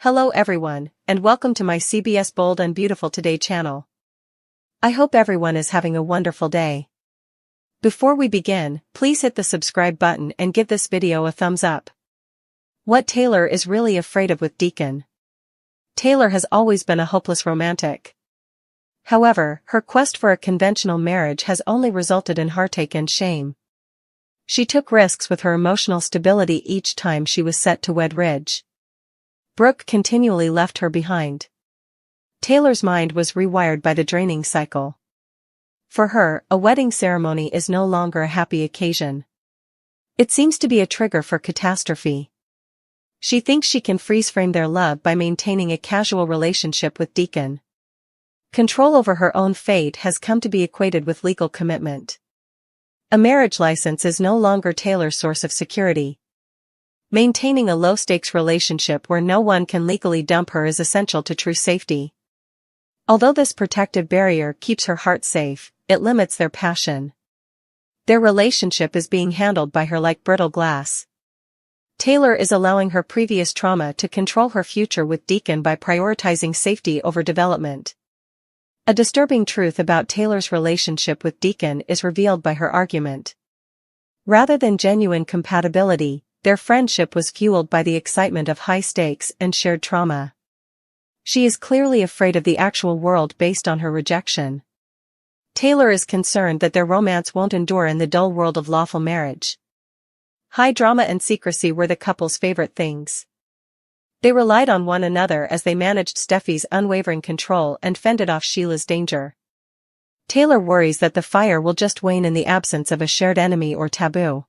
Hello everyone, and welcome to my CBS Bold and Beautiful Today channel. I hope everyone is having a wonderful day. Before we begin, please hit the subscribe button and give this video a thumbs up. What Taylor is really afraid of with Deacon. Taylor has always been a hopeless romantic. However, her quest for a conventional marriage has only resulted in heartache and shame. She took risks with her emotional stability each time she was set to wed Ridge. Brooke continually left her behind. Taylor's mind was rewired by the draining cycle. For her, a wedding ceremony is no longer a happy occasion. It seems to be a trigger for catastrophe. She thinks she can freeze-frame their love by maintaining a casual relationship with Deacon. Control over her own fate has come to be equated with legal commitment. A marriage license is no longer Taylor's source of security. Maintaining a low-stakes relationship where no one can legally dump her is essential to true safety. Although this protective barrier keeps her heart safe, it limits their passion. Their relationship is being handled by her like brittle glass. Taylor is allowing her previous trauma to control her future with Deacon by prioritizing safety over development. A disturbing truth about Taylor's relationship with Deacon is revealed by her argument. Rather than genuine compatibility, their friendship was fueled by the excitement of high stakes and shared trauma. She is clearly afraid of the actual world based on her rejection. Taylor is concerned that their romance won't endure in the dull world of lawful marriage. High drama and secrecy were the couple's favorite things. They relied on one another as they managed Steffi's unwavering control and fended off Sheila's danger. Taylor worries that the fire will just wane in the absence of a shared enemy or taboo.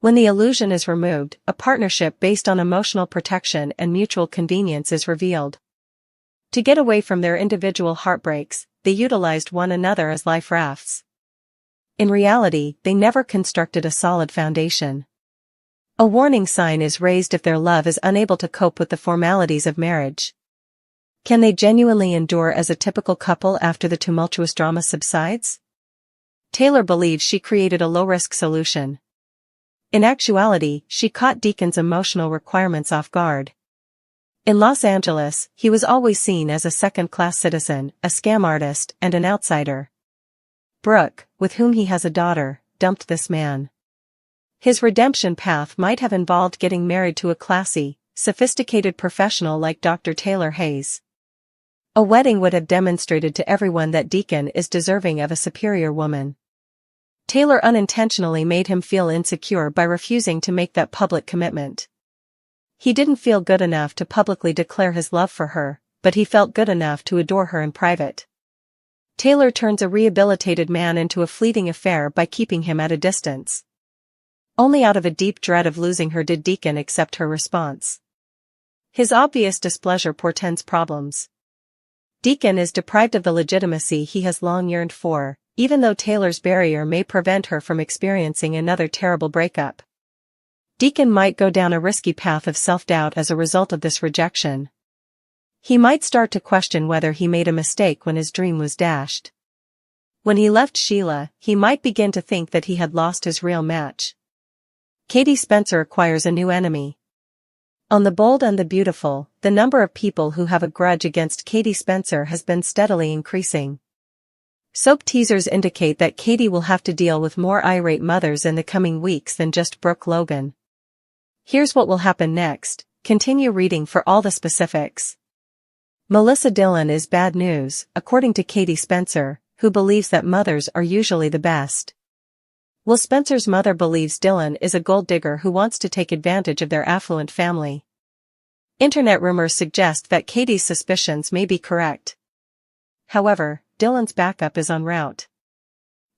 When the illusion is removed, a partnership based on emotional protection and mutual convenience is revealed. To get away from their individual heartbreaks, they utilized one another as life rafts. In reality, they never constructed a solid foundation. A warning sign is raised if their love is unable to cope with the formalities of marriage. Can they genuinely endure as a typical couple after the tumultuous drama subsides? Taylor believes she created a low-risk solution. In actuality, she caught Deacon's emotional requirements off guard. In Los Angeles, he was always seen as a second-class citizen, a scam artist, and an outsider. Brooke, with whom he has a daughter, dumped this man. His redemption path might have involved getting married to a classy, sophisticated professional like Dr. Taylor Hayes. A wedding would have demonstrated to everyone that Deacon is deserving of a superior woman. Taylor unintentionally made him feel insecure by refusing to make that public commitment. He didn't feel good enough to publicly declare his love for her, but he felt good enough to adore her in private. Taylor turns a rehabilitated man into a fleeting affair by keeping him at a distance. Only out of a deep dread of losing her did Deacon accept her response. His obvious displeasure portends problems. Deacon is deprived of the legitimacy he has long yearned for, even though Taylor's barrier may prevent her from experiencing another terrible breakup. Deacon might go down a risky path of self-doubt as a result of this rejection. He might start to question whether he made a mistake when his dream was dashed. When he left Sheila, he might begin to think that he had lost his real match. Katie Spencer acquires a new enemy. On The Bold and the Beautiful, the number of people who have a grudge against Katie Spencer has been steadily increasing. Soap teasers indicate that Katie will have to deal with more irate mothers in the coming weeks than just Brooke Logan. Here's what will happen next. Continue reading for all the specifics. Melissa Dillon is bad news, according to Katie Spencer, who believes that mothers are usually the best. Will Spencer's mother believes Dillon is a gold digger who wants to take advantage of their affluent family. Internet rumors suggest that Katie's suspicions may be correct. However, Dillon's backup is en route.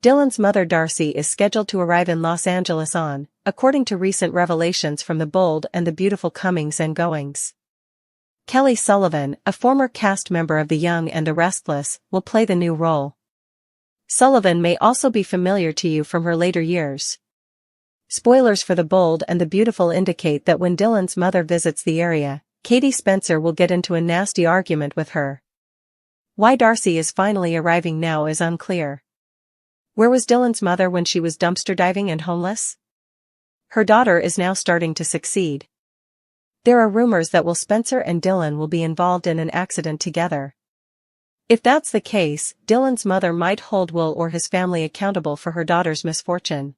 Dillon's mother Darcy is scheduled to arrive in Los Angeles on, according to recent revelations from The Bold and the Beautiful comings and goings. Kelly Sullivan, a former cast member of The Young and the Restless, will play the new role. Sullivan may also be familiar to you from her later years. Spoilers for The Bold and the Beautiful indicate that when Dillon's mother visits the area, Katie Spencer will get into a nasty argument with her. Why Darcy is finally arriving now is unclear. Where was Dillon's mother when she was dumpster diving and homeless? Her daughter is now starting to succeed. There are rumors that Spencer and Dylan will be involved in an accident together. If that's the case, Dylan's mother might hold Will or his family accountable for her daughter's misfortune.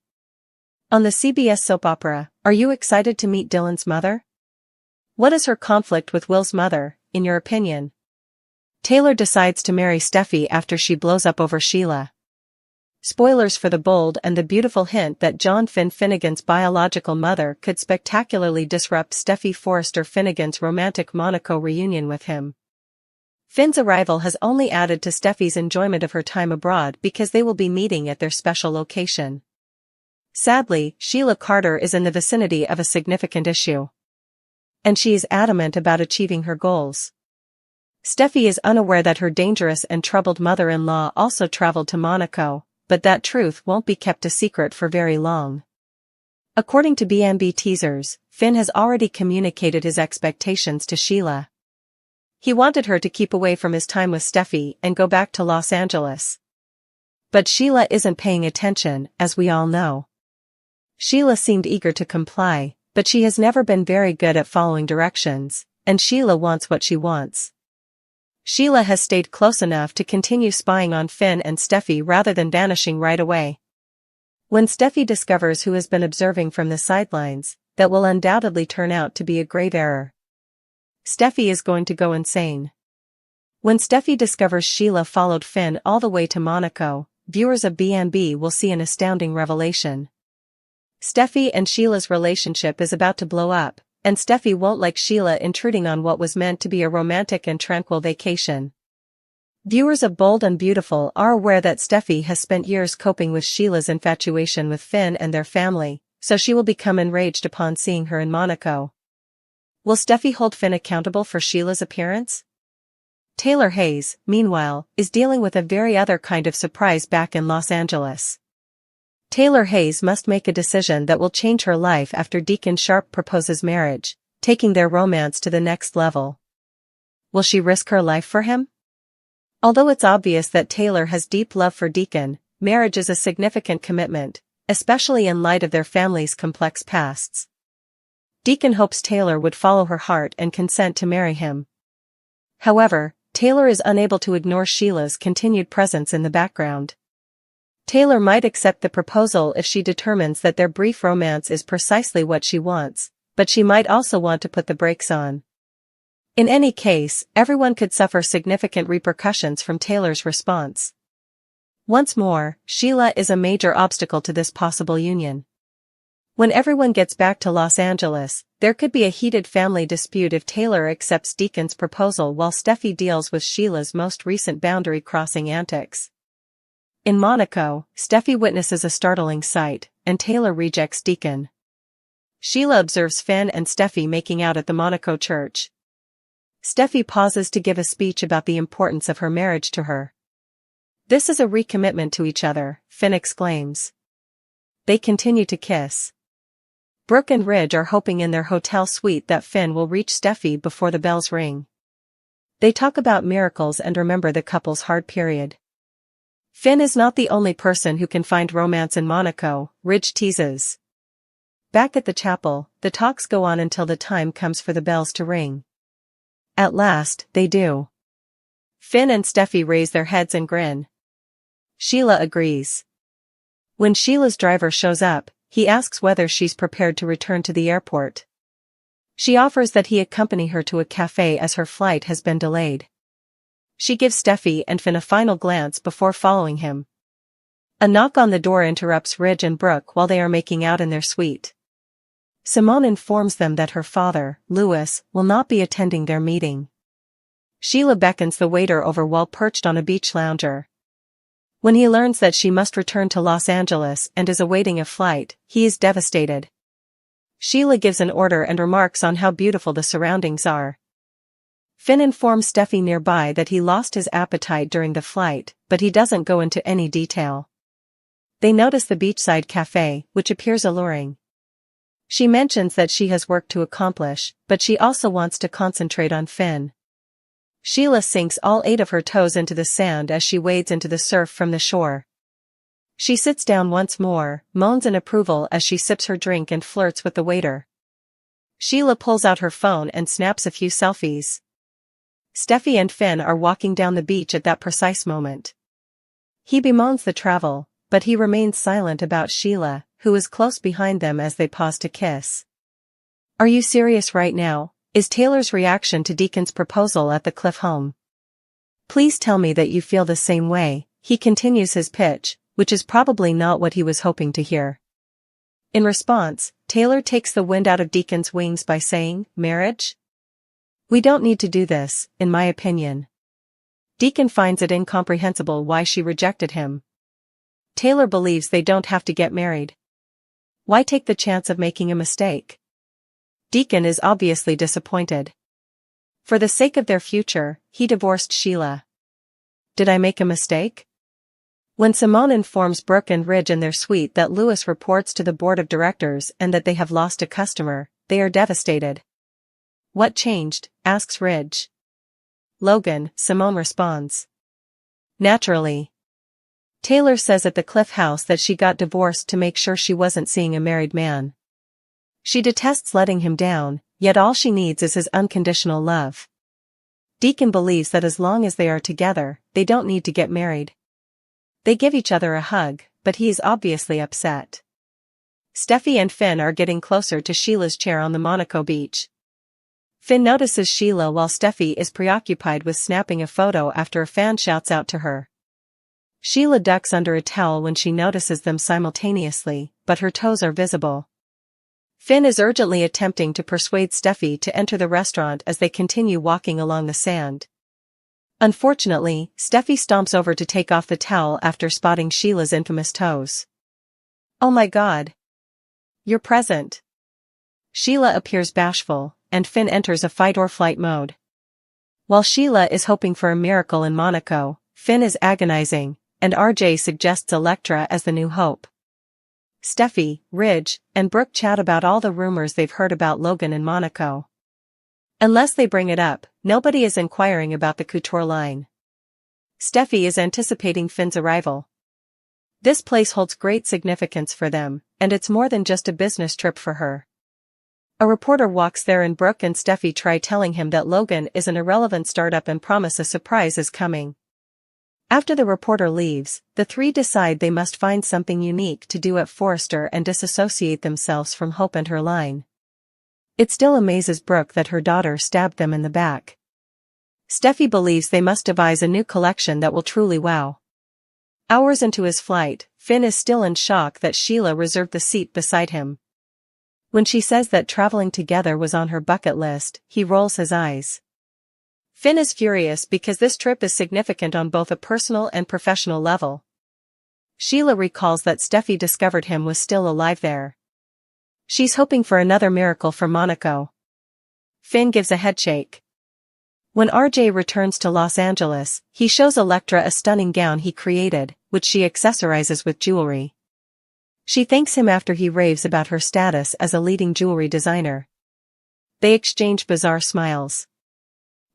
On the CBS soap opera, are you excited to meet Dylan's mother? What is her conflict with Will's mother, in your opinion? Taylor decides to marry Steffi after she blows up over Sheila. Spoilers for the bold and the beautiful hint that John Finnegan's biological mother could spectacularly disrupt Steffi Forrester Finnegan's romantic Monaco reunion with him. Finn's arrival has only added to Steffi's enjoyment of her time abroad because they will be meeting at their special location. Sadly, Sheila Carter is in the vicinity of a significant issue. And she is adamant about achieving her goals. Steffi is unaware that her dangerous and troubled mother-in-law also traveled to Monaco, but that truth won't be kept a secret for very long. According to BNB teasers, Finn has already communicated his expectations to Sheila. He wanted her to keep away from his time with Steffi and go back to Los Angeles. But Sheila isn't paying attention, as we all know. Sheila seemed eager to comply, but she has never been very good at following directions, and Sheila wants what she wants. Sheila has stayed close enough to continue spying on Finn and Steffi rather than vanishing right away. When Steffi discovers who has been observing from the sidelines, that will undoubtedly turn out to be a grave error. Steffi is going to go insane. When Steffi discovers Sheila followed Finn all the way to Monaco, viewers of BNB will see an astounding revelation. Steffi and Sheila's relationship is about to blow up, and Steffi won't like Sheila intruding on what was meant to be a romantic and tranquil vacation. Viewers of Bold and Beautiful are aware that Steffi has spent years coping with Sheila's infatuation with Finn and their family, so she will become enraged upon seeing her in Monaco. Will Steffi hold Finn accountable for Sheila's appearance? Taylor Hayes, meanwhile, is dealing with a very other kind of surprise back in Los Angeles. Taylor Hayes must make a decision that will change her life after Deacon Sharp proposes marriage, taking their romance to the next level. Will she risk her life for him? Although it's obvious that Taylor has deep love for Deacon, marriage is a significant commitment, especially in light of their family's complex pasts. Deacon hopes Taylor would follow her heart and consent to marry him. However, Taylor is unable to ignore Sheila's continued presence in the background. Taylor might accept the proposal if she determines that their brief romance is precisely what she wants, but she might also want to put the brakes on. In any case, everyone could suffer significant repercussions from Taylor's response. Once more, Sheila is a major obstacle to this possible union. When everyone gets back to Los Angeles, there could be a heated family dispute if Taylor accepts Deacon's proposal while Steffi deals with Sheila's most recent boundary-crossing antics. In Monaco, Steffi witnesses a startling sight, and Taylor rejects Deacon. Sheila observes Finn and Steffi making out at the Monaco church. Steffi pauses to give a speech about the importance of her marriage to her. "This is a recommitment to each other," Finn exclaims. They continue to kiss. Brooke and Ridge are hoping in their hotel suite that Finn will reach Steffi before the bells ring. They talk about miracles and remember the couple's hard period. Finn is not the only person who can find romance in Monaco, Ridge teases. Back at the chapel, the talks go on until the time comes for the bells to ring. At last, they do. Finn and Steffi raise their heads and grin. Sheila agrees. When Sheila's driver shows up, he asks whether she's prepared to return to the airport. She offers that he accompany her to a cafe as her flight has been delayed. She gives Steffi and Finn a final glance before following him. A knock on the door interrupts Ridge and Brooke while they are making out in their suite. Simone informs them that her father, Louis, will not be attending their meeting. Sheila beckons the waiter over while perched on a beach lounger. When he learns that she must return to Los Angeles and is awaiting a flight, he is devastated. Sheila gives an order and remarks on how beautiful the surroundings are. Finn informs Steffi nearby that he lost his appetite during the flight, but he doesn't go into any detail. They notice the beachside cafe, which appears alluring. She mentions that she has work to accomplish, but she also wants to concentrate on Finn. Sheila sinks all 8 of her toes into the sand as she wades into the surf from the shore. She sits down once more, moans in approval as she sips her drink and flirts with the waiter. Sheila pulls out her phone and snaps a few selfies. Steffi and Finn are walking down the beach at that precise moment. He bemoans the travel, but he remains silent about Sheila, who is close behind them as they pause to kiss. "Are you serious right now?" is Taylor's reaction to Deacon's proposal at the Cliff home. "Please tell me that you feel the same way," he continues his pitch, which is probably not what he was hoping to hear. In response, Taylor takes the wind out of Deacon's wings by saying, "Marriage? We don't need to do this, in my opinion." Deacon finds it incomprehensible why she rejected him. Taylor believes they don't have to get married. Why take the chance of making a mistake? Deacon is obviously disappointed. For the sake of their future, he divorced Sheila. Did I make a mistake? When Simone informs Brooke and Ridge in their suite that Lewis reports to the board of directors and that they have lost a customer, they are devastated. "What changed?" asks Ridge. "Logan," Simone responds. "Naturally." Taylor says at the Cliff House that she got divorced to make sure she wasn't seeing a married man. She detests letting him down, yet all she needs is his unconditional love. Deacon believes that as long as they are together, they don't need to get married. They give each other a hug, but he is obviously upset. Steffi and Finn are getting closer to Sheila's chair on the Monaco beach. Finn notices Sheila while Steffi is preoccupied with snapping a photo after a fan shouts out to her. Sheila ducks under a towel when she notices them simultaneously, but her toes are visible. Finn is urgently attempting to persuade Steffi to enter the restaurant as they continue walking along the sand. Unfortunately, Steffi stomps over to take off the towel after spotting Sheila's infamous toes. "Oh my God. You're present." Sheila appears bashful, and Finn enters a fight-or-flight mode. While Sheila is hoping for a miracle in Monaco, Finn is agonizing, and RJ suggests Electra as the new hope. Steffi, Ridge, and Brooke chat about all the rumors they've heard about Logan in Monaco. Unless they bring it up, nobody is inquiring about the couture line. Steffi is anticipating Finn's arrival. This place holds great significance for them, and it's more than just a business trip for her. A reporter walks there and Brooke and Steffi try telling him that Logan is an irrelevant startup and promise a surprise is coming. After the reporter leaves, the three decide they must find something unique to do at Forrester and disassociate themselves from Hope and her line. It still amazes Brooke that her daughter stabbed them in the back. Steffi believes they must devise a new collection that will truly wow. Hours into his flight, Finn is still in shock that Sheila reserved the seat beside him. When she says that traveling together was on her bucket list, he rolls his eyes. Finn is furious because this trip is significant on both a personal and professional level. Sheila recalls that Steffi discovered him was still alive there. She's hoping for another miracle for Monaco. Finn gives a headshake. When RJ returns to Los Angeles, he shows Electra a stunning gown he created, which she accessorizes with jewelry. She thanks him after he raves about her status as a leading jewelry designer. They exchange bizarre smiles.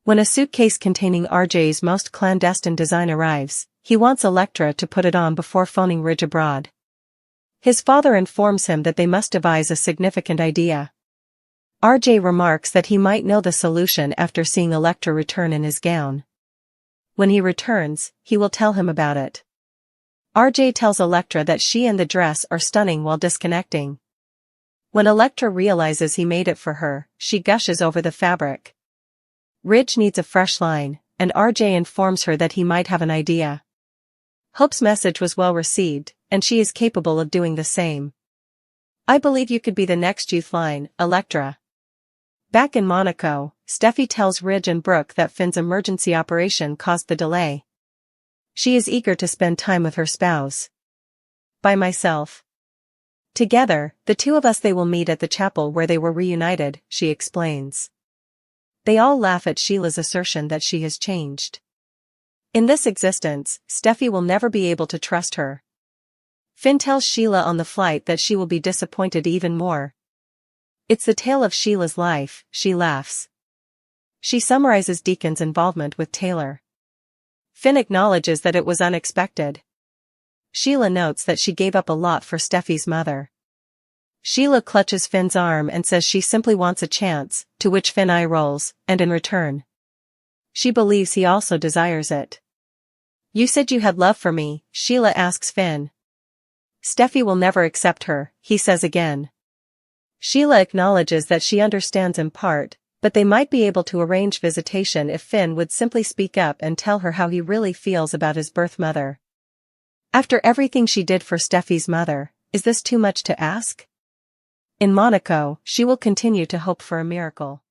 When a suitcase containing RJ's most clandestine design arrives, he wants Electra to put it on before phoning Ridge abroad. His father informs him that they must devise a significant idea. RJ remarks that he might know the solution after seeing Electra return in his gown. When he returns, he will tell him about it. RJ tells Electra that she and the dress are stunning while disconnecting. When Electra realizes he made it for her, she gushes over the fabric. Ridge needs a fresh line, and RJ informs her that he might have an idea. Hope's message was well received, and she is capable of doing the same. "I believe you could be the next youth line, Electra." Back in Monaco, Steffi tells Ridge and Brooke that Finn's emergency operation caused the delay. She is eager to spend time with her spouse. "By myself. Together, the two of us they will meet at the chapel where they were reunited," she explains. They all laugh at Sheila's assertion that she has changed. In this existence, Steffi will never be able to trust her. Finn tells Sheila on the flight that she will be disappointed even more. "It's the tale of Sheila's life," she laughs. She summarizes Deacon's involvement with Taylor. Finn acknowledges that it was unexpected. Sheila notes that she gave up a lot for Steffi's mother. Sheila clutches Finn's arm and says she simply wants a chance, to which Finn eye rolls, and in return, she believes he also desires it. You said you had love for me, Sheila asks Finn. Steffi will never accept her, he says again. Sheila acknowledges that she understands in part, but they might be able to arrange visitation if Finn would simply speak up and tell her how he really feels about his birth mother. After everything she did for Steffi's mother, is this too much to ask? In Monaco, she will continue to hope for a miracle.